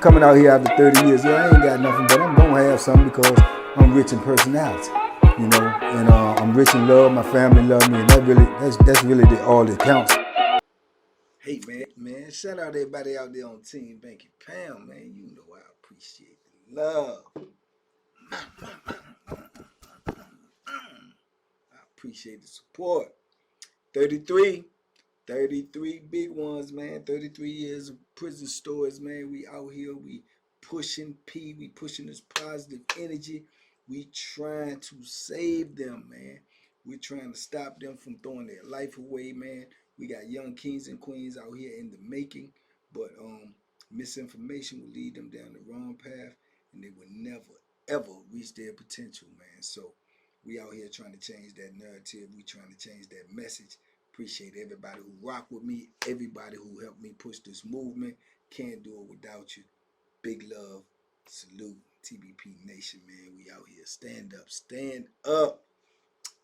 coming out here after 30 years. Yeah, I ain't got nothing, but I'm gonna have something because I'm rich in personality, you know, and I'm rich in love. My family love me, and that's really all that counts. Hey man, shout out everybody out there on Team Banky Pound, man. You know I appreciate the love. I appreciate the support. 33, 33 big ones, man. 33 years of prison stories, man. We out here, we pushing P, we pushing this positive energy. We trying to save them, man. We trying to stop them from throwing their life away, man. We got young kings and queens out here in the making, but misinformation will lead them down the wrong path, and they will never ever reach their potential, man. So we out here trying to change that narrative. We trying to change that message. Appreciate everybody who rock with me, everybody who helped me push this movement. Can't do it without you. Big love. Salute. TBP Nation, man. We out here. Stand up. Stand up.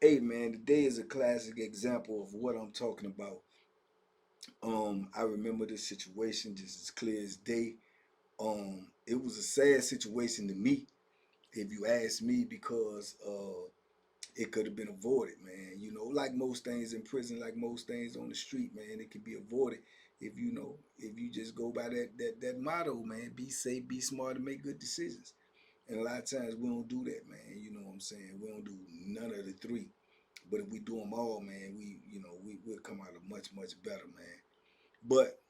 Hey, man, today is a classic example of what I'm talking about. I remember this situation just as clear as day. It was a sad situation to me, if you ask me, because it could have been avoided, man. You know, like most things in prison, like most things on the street, man, it could be avoided if if you just go by that motto, man. Be safe, be smart, and make good decisions. And a lot of times we don't do that, man. You know what I'm saying? We don't do none of the three. But if we do them all, man, we'll come out a much better, man. But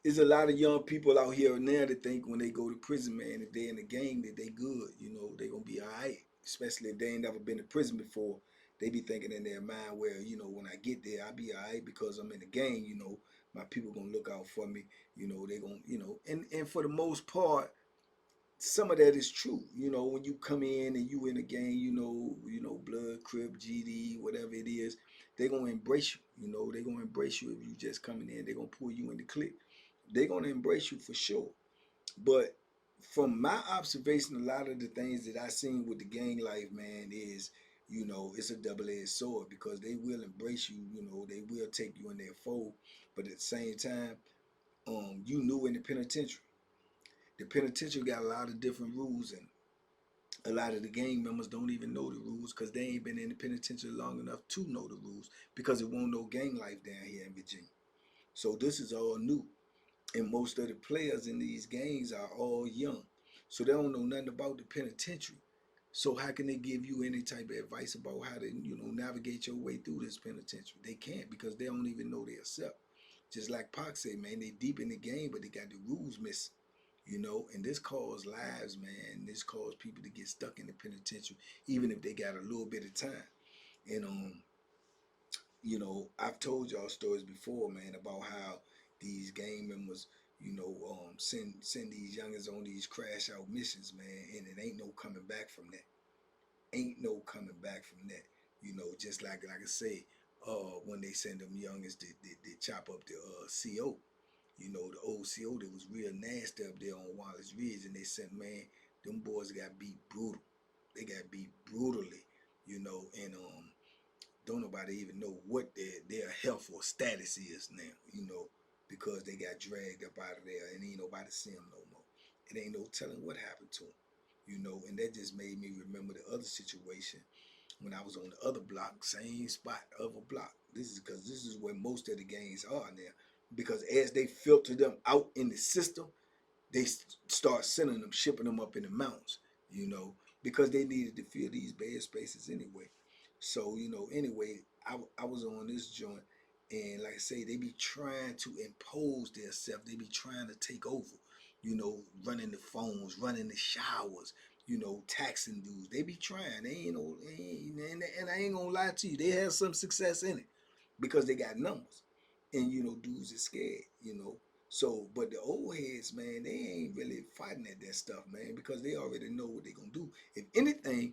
there's a lot of young people out here now that think when they go to prison, man, if they in the gang that they good, you know, they gonna be all right. Especially if they ain't never been to prison before. They be thinking in their mind, well, you know, when I get there, I'll be all right because I'm in the gang, you know, my people gonna look out for me, you know, they gonna, you know, and for the most part, some of that is true. You know, when you come in and you in a gang, blood, crib, GD, whatever it is, they gonna embrace you. You know, they gonna embrace you if you just coming in. They gonna pull you in the clique. They gonna embrace you for sure. But from my observation, a lot of the things that I seen with the gang life, man, is it's a double-edged sword because they will embrace you. You know, they will take you in their fold, but at the same time, you knew in the penitentiary. The penitentiary got a lot of different rules, and a lot of the gang members don't even know the rules because they ain't been in the penitentiary long enough to know the rules because it won't no gang life down here in Virginia. So this is all new, and most of the players in these gangs are all young, so they don't know nothing about the penitentiary. So how can they give you any type of advice about how to navigate your way through this penitentiary? They can't because they don't even know themselves. Just like Pac said, man, they deep in the game, but they got the rules missing. And this caused lives, man. This caused people to get stuck in the penitentiary, even if they got a little bit of time. And I've told y'all stories before, man, about how these gang members, send these youngins on these crash out missions, man, and it ain't no coming back from that. Ain't no coming back from that. Just like I say, when they send them youngins they chop up the CO. The old CO that was real nasty up there on Wallace Ridge, and they said, man, them boys got beat brutal. They got beat brutally, and don't nobody even know what their health or status is now, because they got dragged up out of there and ain't nobody see them no more. It ain't no telling what happened to them, and that just made me remember the other situation when I was on the other block, same spot, other block. This is because this is where most of the gangs are now. Because as they filter them out in the system, they start sending them, shipping them up in the mountains, because they needed to fill these bad spaces anyway. So, anyway, I was on this joint, and like I say, they be trying to impose themselves. They be trying to take over, running the phones, running the showers, taxing dudes. They be trying. And I ain't gonna lie to you, they have some success in it because they got numbers, and dudes are scared, So, but the old heads, man, they ain't really fighting at that stuff, man, because they already know what they gonna do. If anything,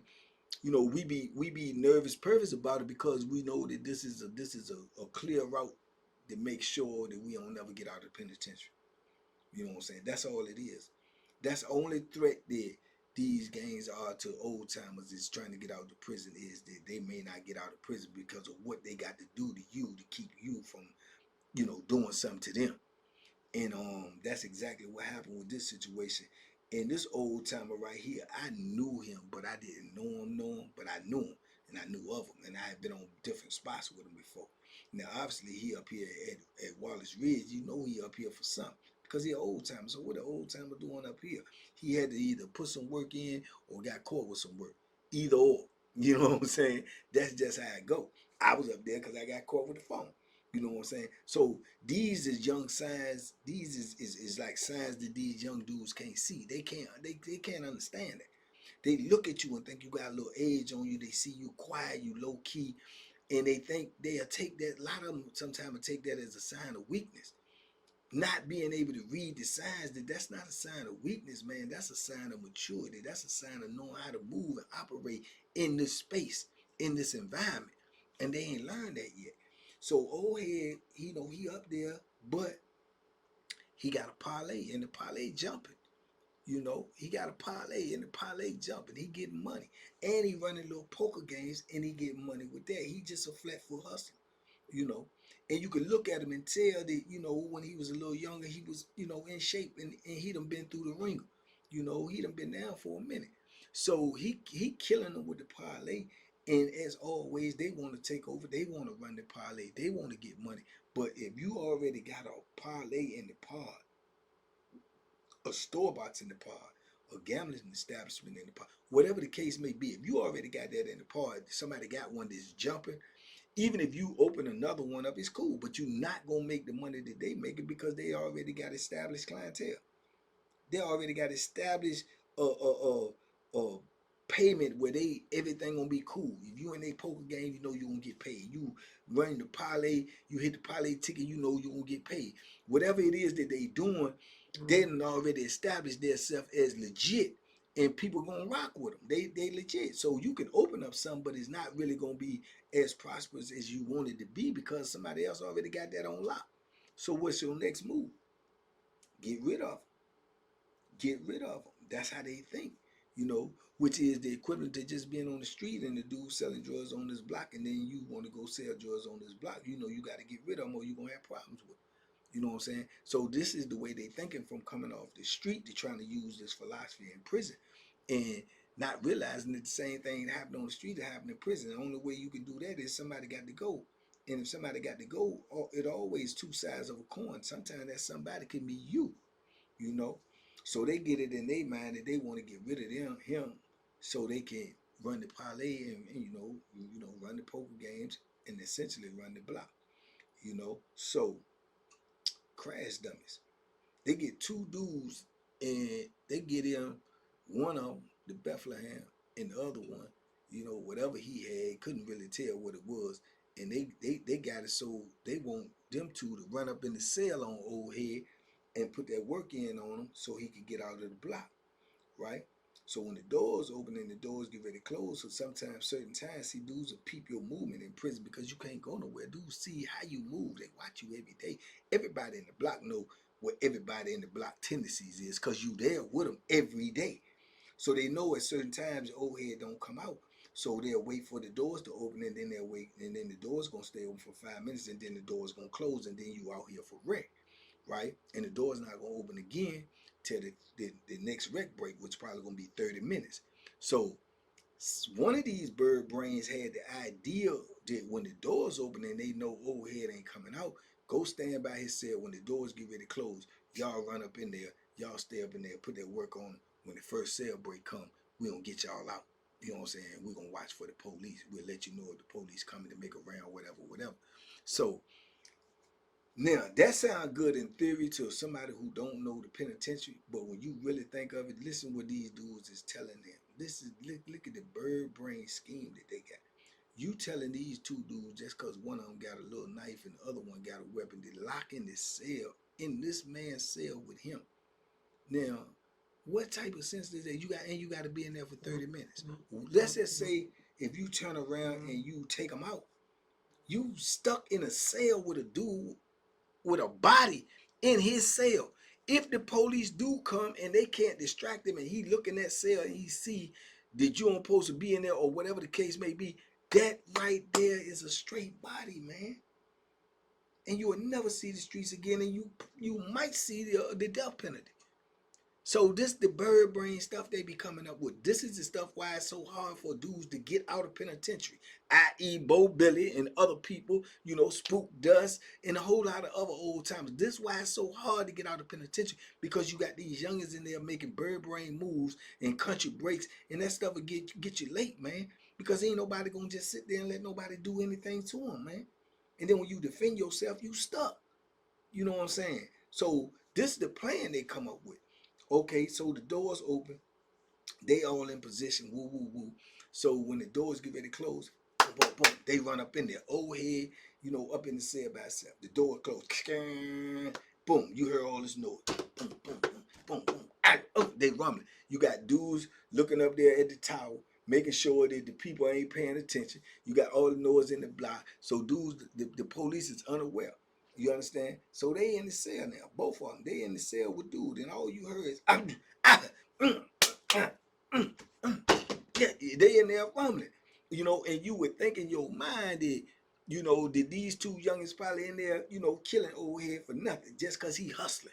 we be nervous, purpose about it because we know that this is a clear route to make sure that we don't never get out of the penitentiary. You know what I'm saying? That's all it is. That's the only threat that these gangs are to old timers is trying to get out of prison, is that they may not get out of prison because of what they got to do to you to keep you from, doing something to them. And that's exactly what happened with this situation. And this old timer right here, I knew him, but I didn't know him, but I knew him and I knew of him, and I had been on different spots with him before. Now, obviously, he up here at Wallace Ridge. You know he up here for something because he an old timer. So what an old timer doing up here? He had to either put some work in or got caught with some work. Either or. You know what I'm saying? That's just how it go. I was up there because I got caught with the phone. You know what I'm saying? So these is young signs. These is like signs that these young dudes can't see. They can't understand it. They look at you and think you got a little age on you. They see you quiet, you low key, and they think they'll take that. A lot of them sometimes take that as a sign of weakness. Not being able to read the signs, that's not a sign of weakness, man. That's a sign of maturity. That's a sign of knowing how to move and operate in this space, in this environment. And they ain't learned that yet. So old head, he up there, but he got a parlay and the parlay jumping. He got a parlay and the parlay jumping. He getting money. And he running little poker games and he getting money with that. He just a flat foot hustler. you know. And you can look at him and tell that, when he was a little younger, he was, in shape and he done been through the ringer. He done been down for a minute. So he killing them with the parlay. And as always, they want to take over. They want to run the parlay. They want to get money. But if you already got a parlay in the pod, a store box in the pod, a gambling establishment in the pod, whatever the case may be, if you already got that in the pod, somebody got one that's jumping, even if you open another one up, it's cool, but you're not gonna make the money that they make it because they already got established clientele. They already got established a payment where everything gonna be cool. If you in a poker game, you know you gonna get paid. You run the parlay, you hit the parlay ticket, you know you gonna get paid. Whatever it is that they doing, they done already established themselves as legit, and people gonna rock with them. They legit. So you can open up something, but it's not really gonna be as prosperous as you want it to be because somebody else already got that on lock. So what's your next move? Get rid of them. Get rid of them. That's how they think, which is the equivalent to just being on the street and the dude selling drugs on this block, and then you want to go sell drugs on this block. You got to get rid of them or you're going to have problems with them. You know what I'm saying? So this is the way they thinking from coming off the street. They're trying to use this philosophy in prison and not realizing that the same thing that happened on the street that happened in prison. The only way you can do that is somebody got to go. And if somebody got to go, it always two sides of a coin. Sometimes that somebody can be you, you know. So they get it in their mind that they want to get rid of him so they can run the parlay and run the poker games and essentially run the block, So crash dummies. They get two dudes and they get him, one of them, the Bethlehem, and the other one, whatever he had, couldn't really tell what it was. And they got it so they want them two to run up in the cell on old head and put that work in on him so he could get out of the block, right? So when the doors open and the doors get ready to close, so sometimes certain times, see, dudes will peep your movement in prison because you can't go nowhere. Dudes see how you move. They watch you every day. Everybody in the block know what everybody in the block tendencies is because you there with them every day. So they know at certain times the old head don't come out. So they'll wait for the doors to open and then they'll wait and then the door's gonna stay open for 5 minutes and then the door's gonna close and then you out here for rent, right? And the door's not gonna open again till the next rec break, which is probably gonna be 30 minutes. So one of these bird brains had the idea that when the doors open and they know old head ain't coming out, go stand by his cell when the doors get ready to close. Y'all run up in there, y'all stay up in there, put that work on. When the first cell break come, we gonna get y'all out. You know what I'm saying? We're gonna watch for the police. We'll let you know if the police coming to make a round, whatever. So now that sounds good in theory to somebody who don't know the penitentiary, but when you really think of it, listen what these dudes is telling them. Look at the bird brain scheme that they got. You telling these two dudes just because one of them got a little knife and the other one got a weapon, they lock in this cell, in this man's cell with him. Now, what type of sense is that? You got to be in there for 30 minutes. Let's just say if you turn around and you take them out, you stuck in a cell with a dude with a body in his cell. If the police do come and they can't distract him and he look in that cell and he see that you aren't supposed to be in there or whatever the case may be, that right there is a straight body, man. and you will never see the streets again, and you might see the death penalty. So this the bird brain stuff they be coming up with. This is the stuff why it's so hard for dudes to get out of penitentiary, i.e. Bo Billy and other people, Spook Dust and a whole lot of other old timers. This is why it's so hard to get out of penitentiary, because you got these youngins in there making bird brain moves and country breaks, and that stuff will get you late, man, because ain't nobody gonna just sit there and let nobody do anything to them, man. And then when you defend yourself, you stuck. You know what I'm saying? So this is the plan they come up with. Okay, so the doors open, they all in position, woo woo woo. So when the doors get ready to close, boom, boom, boom, they run up in there. Old head, up in the cell by itself. The door closed. Boom, you hear all this noise. Boom, boom, boom, boom, boom. Oh, they rumbling. You got dudes looking up there at the tower, making sure that the people ain't paying attention. You got all the noise in the block. So dudes, the police is unaware. You understand? So they in the cell now. Both of them. They in the cell with dude. And all you heard is yeah, they in there fumbling. And you would think in your mind that, that these two youngins probably in there, killing old head for nothing, just cause he hustling.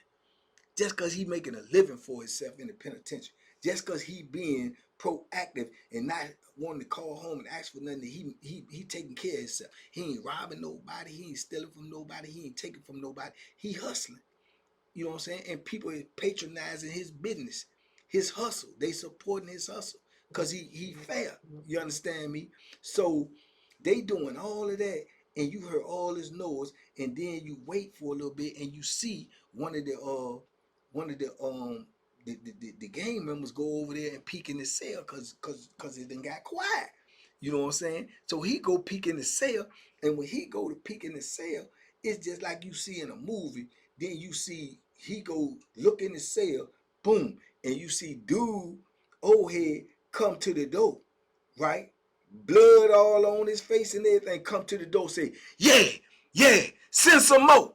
Just cause he making a living for himself in the penitentiary. Just cause he being proactive and not wanting to call home and ask for nothing. He taking care of himself. He ain't robbing nobody. He ain't stealing from nobody. He ain't taking from nobody. He hustling. You know what I'm saying? And people are patronizing his business, his hustle. They supporting his hustle because he fair. You understand me? So they doing all of that, and you heard all this noise, and then you wait for a little bit, and you see one of the gang members go over there and peek in the cell because it done got quiet. You know what I'm saying? So he go peek in the cell, and when he go to peek in the cell, it's just like you see in a movie. Then you see he go look in the cell, boom, and you see dude, old head, come to the door, right? Blood all on his face and everything, come to the door, say, yeah, send some more.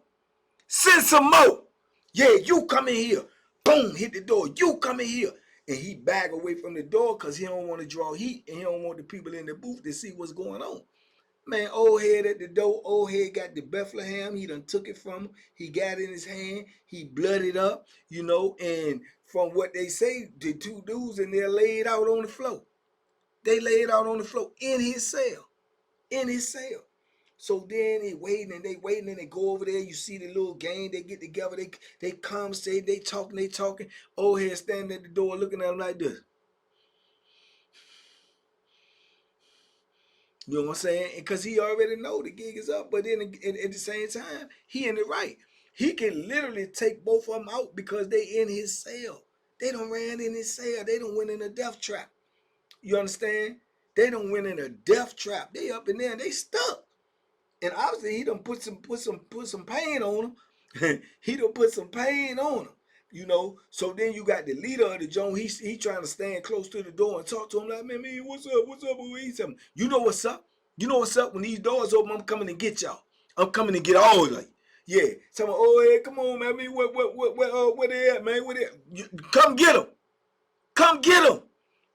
Send some more. Yeah, you come in here. Boom, hit the door. You come in here. And he back away from the door because he don't want to draw heat and he don't want the people in the booth to see what's going on. Man, old head at the door. Old head got the Bethlehem. He done took it from him. He got it in his hand. He blooded up, and from what they say, the two dudes in there laid out on the floor. They laid out on the floor in his cell. In his cell. So then they waiting and they go over there. You see the little gang, they get together, they come, say, they talking. Old head standing at the door looking at them like this. You know what I'm saying? Because he already know the gig is up, but then at the same time, he in the right. He can literally take both of them out because they in his cell. They don't ran in his cell. They don't went in a death trap. You understand? They don't went in a death trap. They up in there and they stuck. And obviously he done put some pain on him. He done put some pain on him. So then you got the leader of the joint. He trying to stand close to the door and talk to him like, man, what's up, he's something. You know what's up? When these doors open, I'm coming to get y'all. I'm coming to get all of you. Yeah. Someone, oh hey, come on, man. Where they at, man? Where they at? Come get them. Come get them.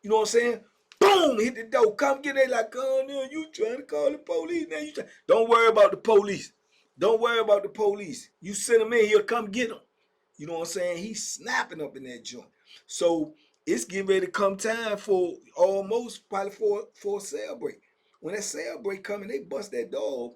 You know what I'm saying? Boom, hit the door. Come get it. Like, oh, no, you trying to call the police. Now don't worry about the police. Don't worry about the police. You send them in here, come get them. You know what I'm saying? He's snapping up in that joint. So it's getting ready to come time for almost probably for a cell break. When that cell break coming, they bust that door.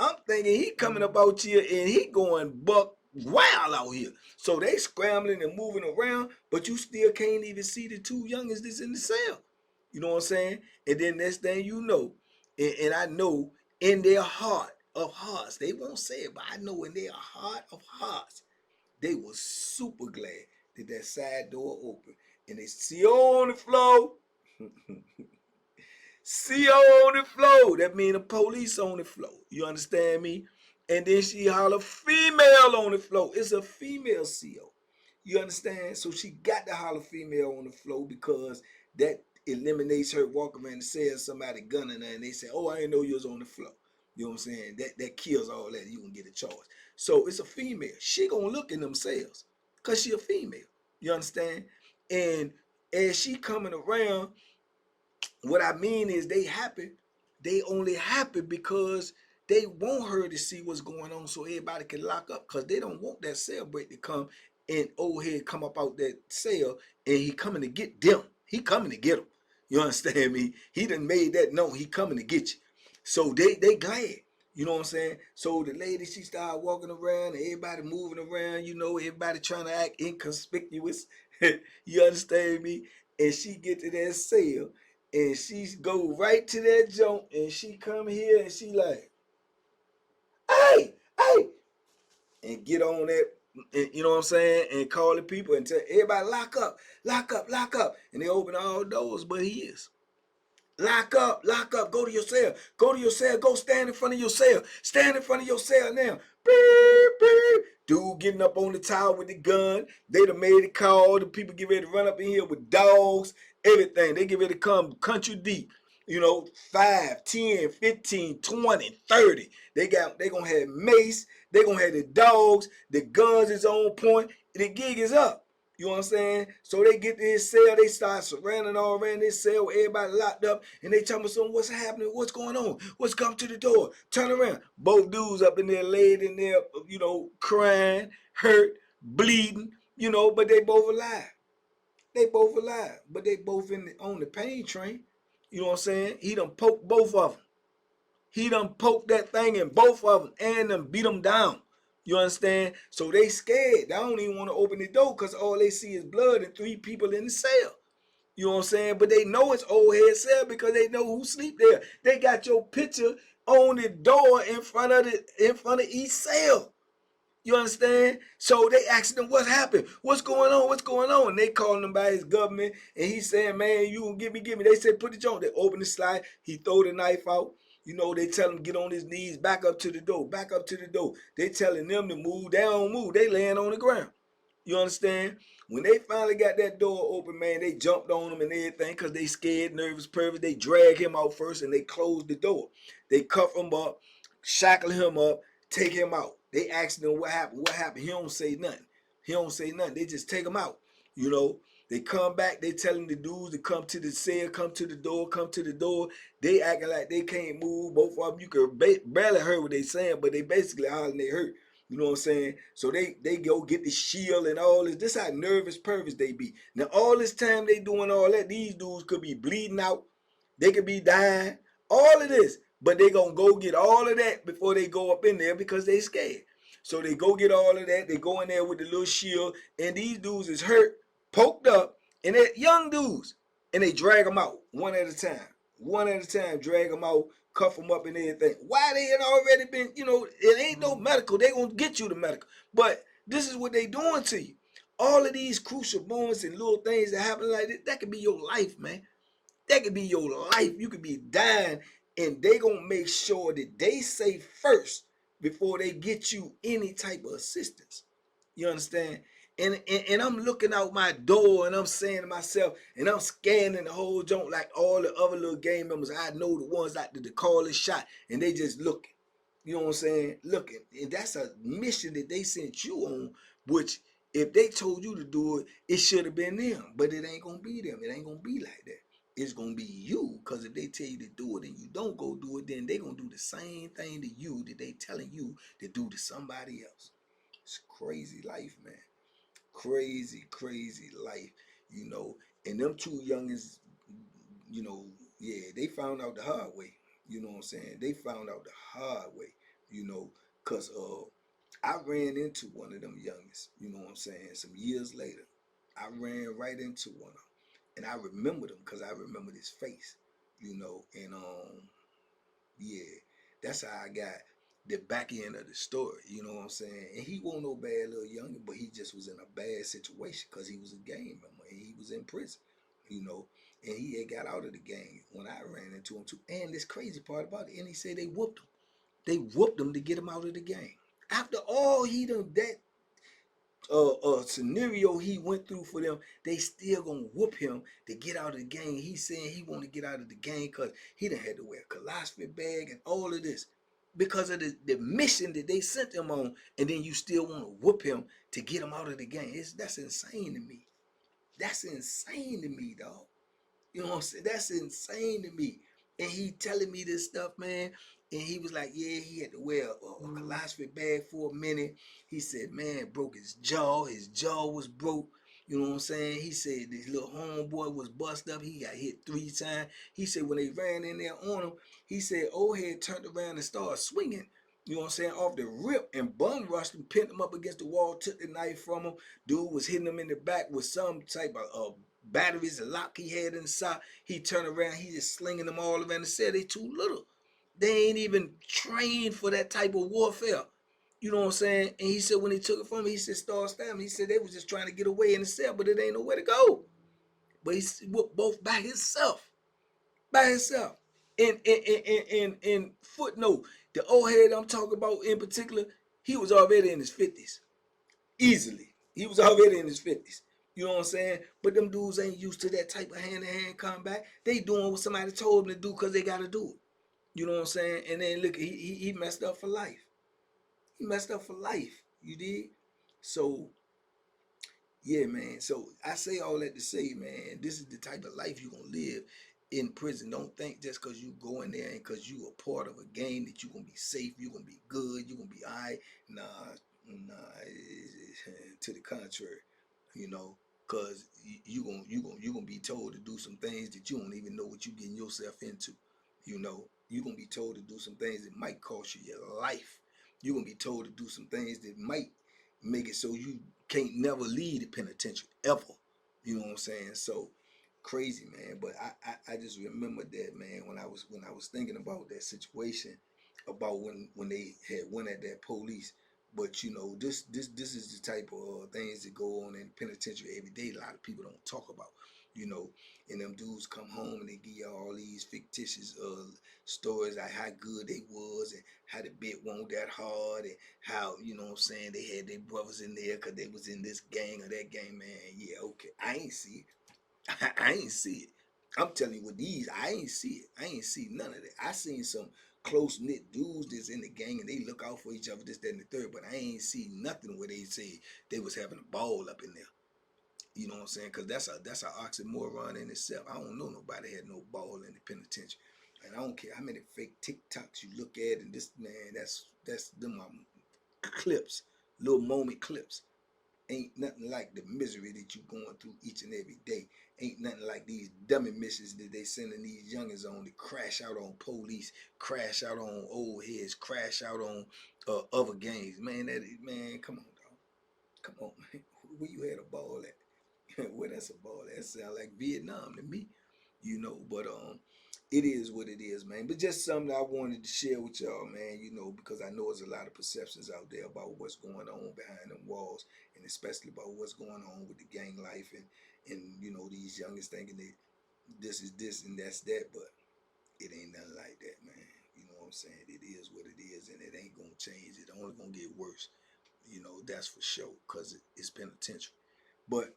I'm thinking he coming up out here and he going buck wild out here. So they scrambling and moving around, but you still can't even see the two youngins that's in the cell. You know what I'm saying? And then next thing you know, and I know in their heart of hearts, they won't say it, but I know in their heart of hearts, they were super glad that side door opened. And they see on the floor. CO on the floor. That mean the police on the floor. You understand me? And then she holler female on the floor. It's a female CO. You understand? So she got to holler female on the floor because that eliminates her walking around and saying somebody gunning her and they say, oh, I didn't know you was on the floor. You know what I'm saying? That kills all that. You can get a charge. So it's a female. She gonna look in themselves because she a female. You understand? And as she coming around, what I mean is they happy. They only happy because They want her to see what's going on so everybody can lock up because they don't want that cell break to come and old head come up out that cell and he coming to get them. He coming to get them. You understand me? He done made that known. He coming to get you. So they glad. You know what I'm saying? So the lady, she started walking around and everybody moving around, you know, everybody trying to act inconspicuous. You understand me? And she get to that cell and she go right to that jump and she come here and she like, hey, hey, and get on that, you know what I'm saying, and call the people and tell everybody lock up, lock up, lock up, and they open all doors, but he is. Lock up, go to your cell, go to your cell, go stand in front of your cell, stand in front of your cell now. Beep, beep. Dude getting up on the tower with the gun. They done made a call. The people get ready to run up in here with dogs, everything. They get ready to come country deep. You know, 5, 10, 15, 20, 30. They gonna have mace, they gonna have the dogs, the guns is on point, the gig is up. You know what I'm saying? So they get to his cell, they start surrounding all around this cell with everybody locked up, and they tell me something, what's happening? What's going on? What's come to the door? Turn around. Both dudes up in there, laid in there, you know, crying, hurt, bleeding, you know, but they both alive. They both alive, but they both on the pain train. You know what I'm saying? He done poked both of them. He done poked that thing in both of them and done beat them down. You understand? So they scared. They don't even want to open the door because all they see is blood and 3 people in the cell. You know what I'm saying? But they know it's old head cell because they know who sleep there. They got your picture on the door in front of each cell. You understand? So they asking him what's happened, what's going on, what's going on. And they calling him by his government, and he's saying, "Man, you gonna give me." They said, "Put the joint." They open the slide. He throw the knife out. You know, they tell him get on his knees, back up to the door, back up to the door. They telling them to move. They don't move. They laying on the ground. You understand? When they finally got that door open, man, they jumped on him and everything because they scared, nervous, pervert. They drag him out first and they closed the door. They cuff him up, shackle him up, take him out. They asked him what happened. What happened? He don't say nothing. He don't say nothing. They just take him out. You know, they come back. They telling the dudes to come to the cell, come to the door, come to the door. They acting like they can't move. Both of them, you could barely hear what they saying, but they basically hollering they hurt. You know what I'm saying? So they go get the shield and all this. This how nervous pervs they be. Now all this time they doing all that, these dudes could be bleeding out. They could be dying. All of this. But they gonna go get all of that before they go up in there because they scared. So they go get all of that. They go in there with the little shield. And these dudes is hurt, poked up, and they're young dudes. And they drag them out one at a time. One at a time, drag them out, cuff them up and everything. Why they had already been, you know, it ain't no medical. They gonna get you the medical. But this is what they doing to you. All of these crucial moments and little things that happen like this, that could be your life, man. That could be your life. You could be dying, and they gonna make sure that they say first before they get you any type of assistance. You understand? And I'm looking out my door and I'm saying to myself, and I'm scanning the whole joint like all the other little gang members. I know the ones like the call is shot, and they just looking. You know what I'm saying? Looking. And that's a mission that they sent you on, which if they told you to do it, it should have been them. But it ain't gonna be them. It ain't gonna be like that. It's gonna be you. Cause if they tell you to do it and you don't go do it, then they gonna do the same thing to you that they telling you to do to somebody else. It's crazy life, man. Crazy, crazy life, you know. And them 2 youngins, you know, yeah, they found out the hard way. You know what I'm saying? They found out the hard way, you know, because I ran into one of them youngins, you know what I'm saying, some years later. I ran right into one of them. And I remembered him because I remembered his face, you know, and yeah, that's how I got the back end of the story. You know what I'm saying? And he wasn't no bad little youngin, but he just was in a bad situation because he was a gang member and he was in prison, you know. And he had got out of the gang when I ran into him too. And this crazy part about it, and he said they whooped him. They whooped him to get him out of the gang. After all he done that scenario he went through for them, they still gonna whoop him to get out of the gang. He's saying he want to get out of the gang because he done had to wear a colostomy bag and all of this because of the mission that they sent him on, and then you still want to whoop him to get him out of the gang. That's insane to me. That's insane to me, dog. You know what I'm saying? That's insane to me. And he telling me this stuff, man. And he was like, yeah, he had to wear a colostomy bag for a minute. He said, man, broke his jaw. His jaw was broke. You know what I'm saying? He said this little homeboy was bust up. He got hit 3 times. He said when they ran in there on him, he said old head turned around and started swinging. You know what I'm saying? Off the rip, and bum rushed him, pinned him up against the wall, took the knife from him. Dude was hitting him in the back with some type of batteries, a lock he had inside. He turned around, he just slinging them all around the cell. They too little. They ain't even trained for that type of warfare. You know what I'm saying? And he said when he took it from him, he said, start stabbing. He said they was just trying to get away in the cell, but it ain't nowhere to go. But he whooped both by himself. By himself. And footnote, the old head I'm talking about in particular, he was already in his 50s. Easily. He was already in his 50s. You know what I'm saying? But them dudes ain't used to that type of hand-to-hand combat. They doing what somebody told them to do because they got to do it. You know what I'm saying? And then look, he messed up for life. He messed up for life. You did? So, yeah, man. So I say all that to say, man, this is the type of life you're going to live in prison. Don't think just because you go in there and because you a part of a game that you're going to be safe, you're going to be good, you're going to be all right. Nah, to the contrary, you know, because you're gonna be told to do some things that you don't even know what you're getting yourself into. You know, you're going to be told to do some things that might cost you your life. You're going to be told to do some things that might make it so you can't never leave the penitentiary ever. You know what I'm saying? So crazy, man. But I just remember that, man, when I was thinking about that situation, about when they had went at that police. But you know, this is the type of things that go on in the penitentiary every day. A lot of people don't talk about, you know. And them dudes come home and they give you all these fictitious stories like how good they was and how the bit wasn't that hard and how, you know what I'm saying, they had their brothers in there because they was in this gang or that gang, man. Yeah, okay. I ain't see it. I ain't see it. I'm telling you with these, I ain't see it. I ain't see none of that. I seen some close-knit dudes that's in the gang and they look out for each other, this, that, and the third, but I ain't see nothing where they say they was having a ball up in there. You know what I'm saying? Because that's an oxymoron in itself. I don't know nobody had no ball in the penitentiary. And I don't care how many fake TikToks you look at, and this, man, that's them clips, little moment clips. Ain't nothing like the misery that you going through each and every day. Ain't nothing like these dummy missions that they sending these youngins on to crash out on police, crash out on old heads, crash out on other gangs. Man, man, come on, dog. Come on, man. Where you had a ball at? Where that's a ball at? That sound like Vietnam to me, you know. But it is what it is, man. But just something I wanted to share with y'all, man, you know, because I know there's a lot of perceptions out there about what's going on behind them walls, and especially about what's going on with the gang life and you know, these youngest thinking that this is this and that's that, but it ain't nothing like that, man. You know what I'm saying? It is what it is, and it ain't gonna change. It's only gonna get worse. You know, that's for sure, because it's penitentiary. But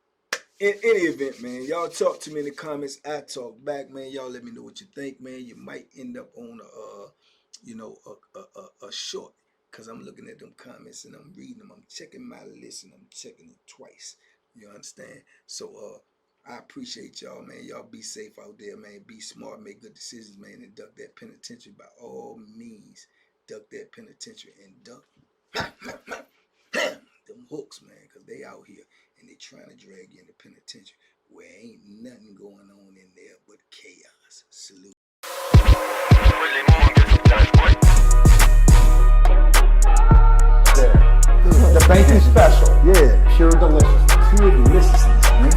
in any event, man, y'all talk to me in the comments. I talk back, man. Y'all let me know what you think, man. You might end up on a short, because I'm looking at them comments and I'm reading them. I'm checking my list and I'm checking it twice. You understand? So I appreciate y'all, man. Y'all be safe out there, man. Be smart, make good decisions, man, and duck that penitentiary by all means. Duck that penitentiary and duck them hooks, man, because they out here and they trying to drag you in the penitentiary where ain't nothing going on in there but chaos. Salute. The Banky special. Yeah. Pure deliciousness. Pure deliciousness, man.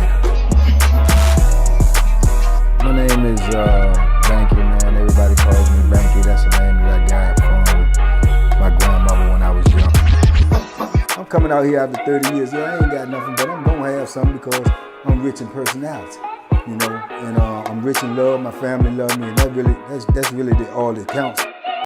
My name is Banky, man. Everybody calls me Banky. That's the name that I got from my grandmother when I was young. I'm coming out here after 30 years. Yeah, I ain't got nothing, but I'm gonna have something because I'm rich in personality, you know, and I'm rich in love. My family love me, and that's really all that counts.